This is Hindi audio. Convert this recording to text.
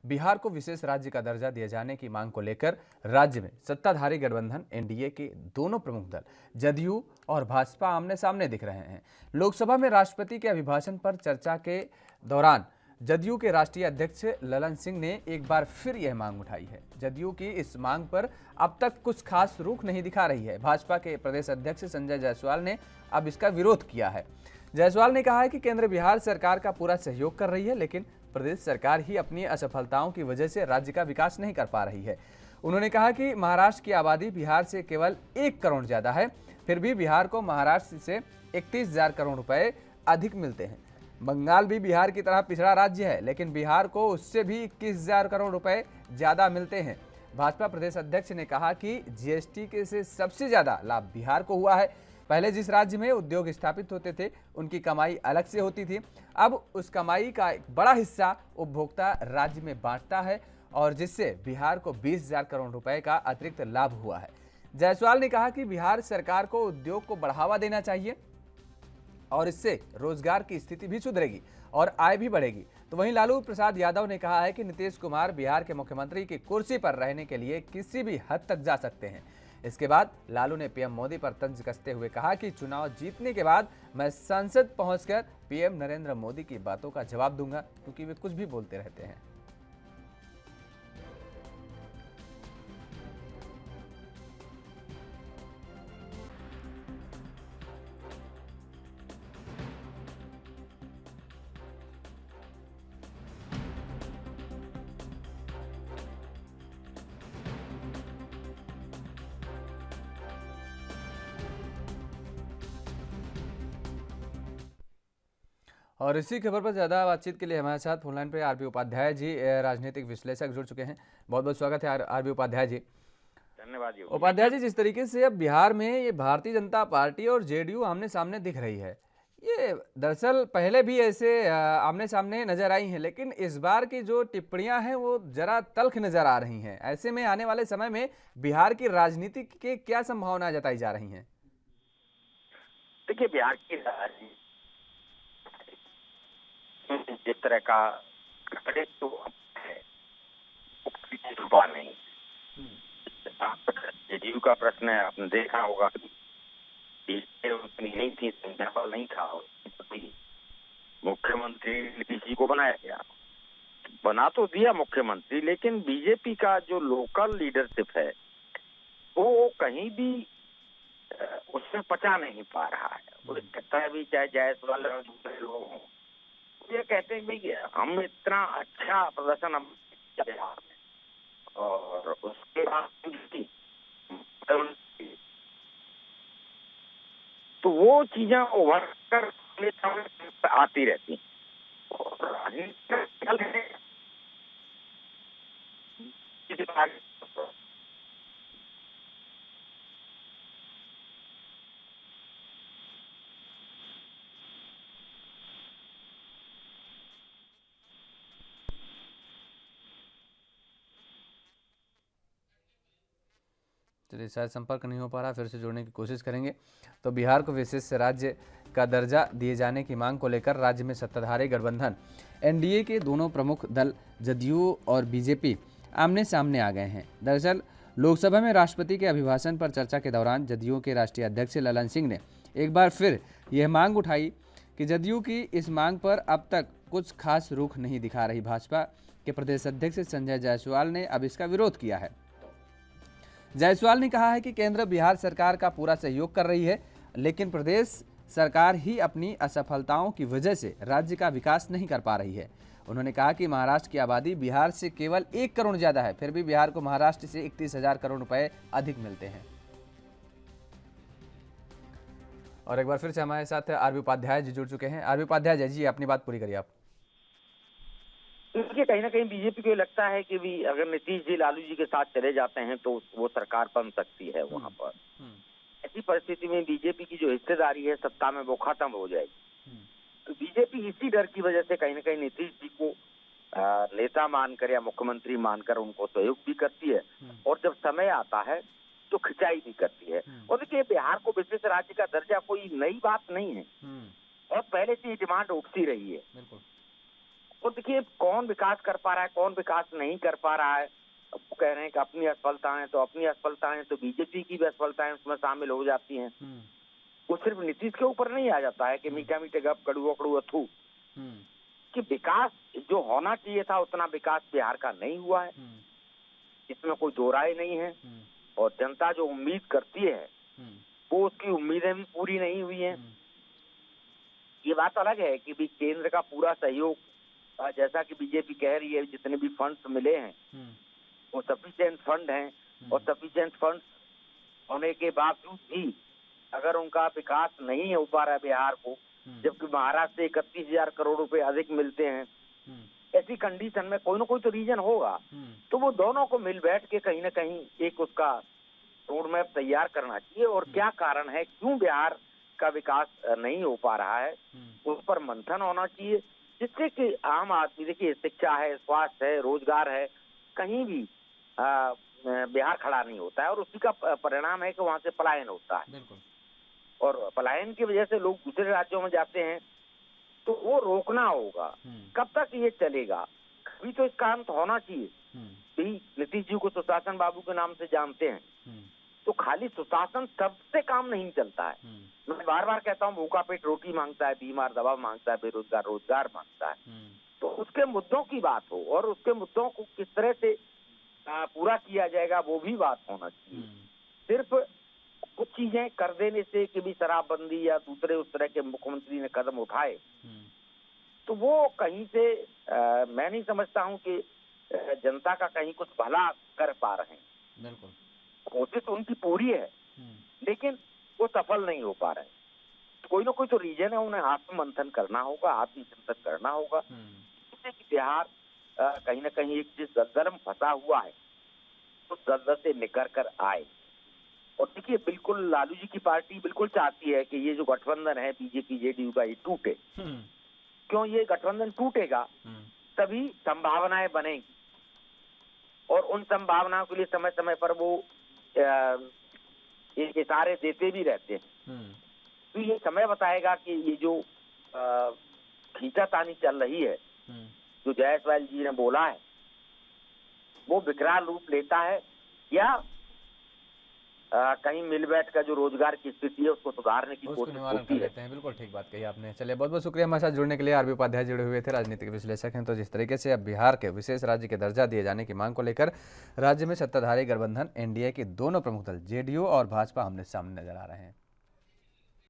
बिहार को विशेष राज्य का दर्जा दिए जाने की मांग को लेकर राज्य में सत्ताधारी गठबंधन एनडीए के दोनों प्रमुख दल जदयू और भाजपा आमने सामने दिख रहे हैं। लोकसभा में राष्ट्रपति के अभिभाषण पर चर्चा के दौरान जदयू के राष्ट्रीय अध्यक्ष ललन सिंह ने एक बार फिर यह मांग उठाई है। जदयू की इस मांग पर अब तक कुछ खास रुख नहीं दिखा रही है। भाजपा के प्रदेश अध्यक्ष संजय जायसवाल ने अब इसका विरोध किया है। जायसवाल ने कहा है कि केंद्र बिहार सरकार का पूरा सहयोग कर रही है, लेकिन प्रदेश सरकार ही अपनी असफलताओं की वजह से राज्य का विकास नहीं कर पा रही है। उन्होंने कहा कि महाराष्ट्र की आबादी बिहार से केवल 1 करोड़ ज्यादा है, फिर भी बिहार को महाराष्ट्र से 31,000 करोड़ रुपए अधिक मिलते हैं। बंगाल भी बिहार की तरह पिछड़ा राज्य है, लेकिन बिहार को उससे भी 21,000 करोड़ रुपए ज्यादा मिलते हैं। भाजपा प्रदेश अध्यक्ष ने कहा कि जीएसटी के से सबसे ज्यादा लाभ बिहार को हुआ है। पहले जिस राज्य में उद्योग स्थापित होते थे उनकी कमाई अलग से होती थी, अब उस कमाई का एक बड़ा हिस्सा उपभोक्ता राज्य में बांटता है और जिससे बिहार को 20,000 करोड़ रुपए का अतिरिक्त लाभ हुआ है। जायसवाल ने कहा कि बिहार सरकार को उद्योग को बढ़ावा देना चाहिए और इससे रोजगार की स्थिति भी सुधरेगी और आय भी बढ़ेगी। तो वहीं लालू प्रसाद यादव ने कहा है कि नीतीश कुमार बिहार के मुख्यमंत्री की कुर्सी पर रहने के लिए किसी भी हद तक जा सकते हैं। इसके बाद लालू ने पीएम मोदी पर तंज कसते हुए कहा कि चुनाव जीतने के बाद मैं संसद पहुंचकर पीएम नरेंद्र मोदी की बातों का जवाब दूंगा, क्योंकि वे कुछ भी बोलते रहते हैं। और इसी खबर पर ज़्यादा बातचीत के लिए हमारे साथ फोनलाइन पर आरबी उपाध्याय जी, राजनीतिक विश्लेषक, जुड़ चुके हैं। बहुत बहुत स्वागत है आरबी उपाध्याय जी। धन्यवाद जी। उपाध्याय जी, जिस तरीके से अब बिहार में ये भारतीय जनता पार्टी और जेडीयू आमने सामने दिख रही है, ये दरअसल पहले भी ऐसे आमने सामने नजर आई हैं, लेकिन इस बार की जो टिप्पणियां हैं वो जरा तल्ख नजर आ रही हैं। ऐसे में आने वाले समय में बिहार की राजनीति के क्या संभावनाएं जताई जा रही हैं? देखिए, बिहार की राजनीति जिस तरह का तो है छुपा नहीं। जेडीयू का प्रश्न है, आपने देखा होगा उतनी नहीं थी, संख्या नहीं था। मुख्यमंत्री नीतीश जी को बनाया गया, बना तो दिया मुख्यमंत्री, लेकिन बीजेपी का जो लोकल लीडरशिप है वो कहीं भी उसमें पचा नहीं पा रहा है। वो कहता है भी, चाहे जायसवाल और दूसरे लोग हों, ये कहते हैं भाई हम इतना अच्छा प्रदर्शन हम और उसके बाद तो वो चीजें उभर कर आती रहती और राजनीति चलिए, शायद संपर्क नहीं हो पा रहा, फिर से जोड़ने की कोशिश करेंगे। तो बिहार को विशेष राज्य का दर्जा दिए जाने की मांग को लेकर राज्य में सत्ताधारी गठबंधन एनडीए के दोनों प्रमुख दल जदयू और बीजेपी आमने सामने आ गए हैं। दरअसल लोकसभा में राष्ट्रपति के अभिभाषण पर चर्चा के दौरान जदयू के राष्ट्रीय अध्यक्ष ललन सिंह ने एक बार फिर यह मांग उठाई कि जदयू की इस मांग पर अब तक कुछ खास रुख नहीं दिखा रही। भाजपा के प्रदेश अध्यक्ष संजय जायसवाल ने अब इसका विरोध किया है। जायसवाल ने कहा है कि केंद्र बिहार सरकार का पूरा सहयोग कर रही है, लेकिन प्रदेश सरकार ही अपनी असफलताओं की वजह से राज्य का विकास नहीं कर पा रही है। उन्होंने कहा कि महाराष्ट्र की आबादी बिहार से केवल 1 करोड़ ज्यादा है, फिर भी बिहार को महाराष्ट्र से 31,000 करोड़ रुपए अधिक मिलते हैं। और एक बार फिर से हमारे साथ आरबी उपाध्याय जी जुड़ चुके हैं। आरबी उपाध्याय जी, अपनी बात पूरी करिए आप। देखिए, कहीं ना कहीं बीजेपी को लगता है कि भी अगर नीतीश जी लालू जी के साथ चले जाते हैं तो वो सरकार बन सकती है वहां पर। ऐसी परिस्थिति में बीजेपी की जो हिस्सेदारी है सत्ता में वो खत्म हो जाएगी। तो बीजेपी इसी डर की वजह से कहीं ना कहीं नीतीश जी को नेता मानकर या मुख्यमंत्री मानकर उनको सहयोग भी करती है और जब समय आता है तो खिंचाई भी करती है। और देखिए, बिहार को विशेष राज्य का दर्जा कोई नई बात नहीं है और पहले से ये डिमांड उठती रही है। तो देखिए, कौन विकास कर पा रहा है, कौन विकास नहीं कर पा रहा है। अब वो कह रहे हैं कि अपनी असफलताएं, तो अपनी असफलताएं तो बीजेपी की भी असफलताएं उसमें शामिल हो जाती हैं। वो सिर्फ नीतीश के ऊपर नहीं आ जाता है कि मीठा मीठे गप कड़ुआ कड़ुआ थू, कि विकास जो होना चाहिए था उतना विकास बिहार का नहीं हुआ है, इसमें कोई दो राय नहीं है। और जनता जो उम्मीद करती है वो उसकी उम्मीदें भी पूरी नहीं हुई हैं। ये बात अलग है कि भी केंद्र का पूरा सहयोग, जैसा कि बीजेपी कह रही है, जितने भी फंड्स मिले हैं वो सफिशिएंट फंड हैं, और सफिशिएंट फंड्स होने के बावजूद भी अगर उनका विकास नहीं हो पा रहा है बिहार को, जबकि महाराष्ट्र से 31,000 करोड़ रुपए अधिक मिलते हैं, ऐसी कंडीशन में कोई ना कोई तो रीजन होगा। तो वो दोनों को मिल बैठ के कहीं ना कहीं एक उसका रोड मैप तैयार करना चाहिए, और क्या कारण है, क्यों बिहार का विकास नहीं हो पा रहा है, उस पर मंथन होना चाहिए, जिससे कि आम आदमी, देखिए शिक्षा है, स्वास्थ्य है, रोजगार है, कहीं भी बिहार खड़ा नहीं होता है, और उसी का परिणाम है कि वहाँ से पलायन होता है। और पलायन की वजह से लोग दूसरे राज्यों में जाते हैं, तो वो रोकना होगा। कब तक ये चलेगा? कभी तो इसका अंत होना चाहिए। नीतीश जी को सुशासन बाबू के नाम से जानते हैं, तो खाली सुशासन सबसे काम नहीं चलता है। मैं बार बार कहता हूँ, भूखा पेट रोटी मांगता है, बीमार दवा मांगता है, बेरोजगार रोजगार मांगता है। तो उसके मुद्दों की बात हो, और उसके मुद्दों को किस तरह से पूरा किया जाएगा वो भी बात होना चाहिए। सिर्फ कुछ चीजें कर देने से कि भी शराबबंदी या दूसरे उस तरह के मुख्यमंत्री ने कदम उठाए, तो वो कहीं से मैं नहीं समझता हूँ कि जनता का कहीं कुछ भला कर पा रहे हैं। बिल्कुल, कोशिश उनकी पूरी है, लेकिन वो सफल नहीं हो पा रहे हैं। तो कोई ना कोई तो रीजन है, उन्हें आत्ममंथन करना होगा, आत्मचिंतन करना होगा, जिससे कि बिहार कहीं ना कहीं एक जिस दलदल में फंसा हुआ है उस दलदल से निकल कर आए। और देखिए, बिल्कुल लालू जी की पार्टी बिल्कुल चाहती है कि ये जो गठबंधन है बीजेपी जेडीयू का, ये टूटे। क्यों ये गठबंधन टूटेगा? तभी संभावनाएं बनेगी, और उन संभावनाओं के लिए समय समय पर वो इशारे देते भी रहते हैं। तो ये समय बताएगा कि ये जो खींचातानी चल रही है, जो जायसवाल जी ने बोला है, वो विकराल रूप लेता है, या कहीं मिल बैठ का जो रोजगार की स्थिति है उसको सुधारने की कोशिश होती है। लेते हैं। बिल्कुल ठीक बात कही आपने। चलिए, बहुत बहुत शुक्रिया हमारे साथ जुड़ने के लिए। आरबी उपाध्याय जुड़े हुए थे, राजनीतिक विश्लेषक हैं। तो जिस तरीके से अब बिहार के विशेष राज्य के दर्जा दिए जाने की मांग को लेकर राज्य में सत्ताधारी गठबंधन एनडीए के दोनों प्रमुख दल जेडीयू और भाजपा आमने सामने नजर आ रहे हैं।